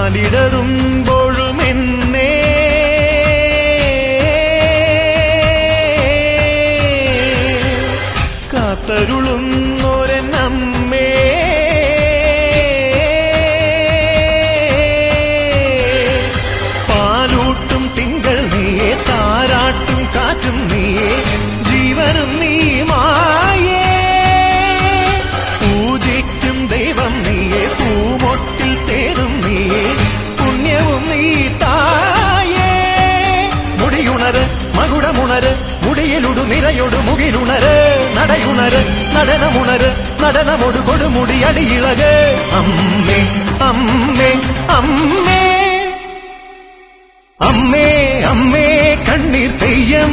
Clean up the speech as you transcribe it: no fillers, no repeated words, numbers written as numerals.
കാലിടറുമ്പോഴും എന്നെ കാത്തരുളുന്നോരെന്നമ്മേ പാലൂട്ടും തിങ്കൾ നീയേ താരാട്ടും കാറ്റും നീയേ ജീവനും നീ മായേ പൂജിക്കും ദൈവം നീയേ പൂമൊട്ടിൽ തേനും നീയേ പുണ്യവും നീ തായേ മുടിയുണര് മകുടമുണര് മുടിയിലുടു നിരയൊടു മുകിലുണര് നടയുണര് നടനമുണര് നടനമൊടു കൊടുമുടി അടിയിളക് അമ്മേ അമ്മേ അമ്മേ അമ്മേ അമ്മേ കണ്ണീർ തെയ്യം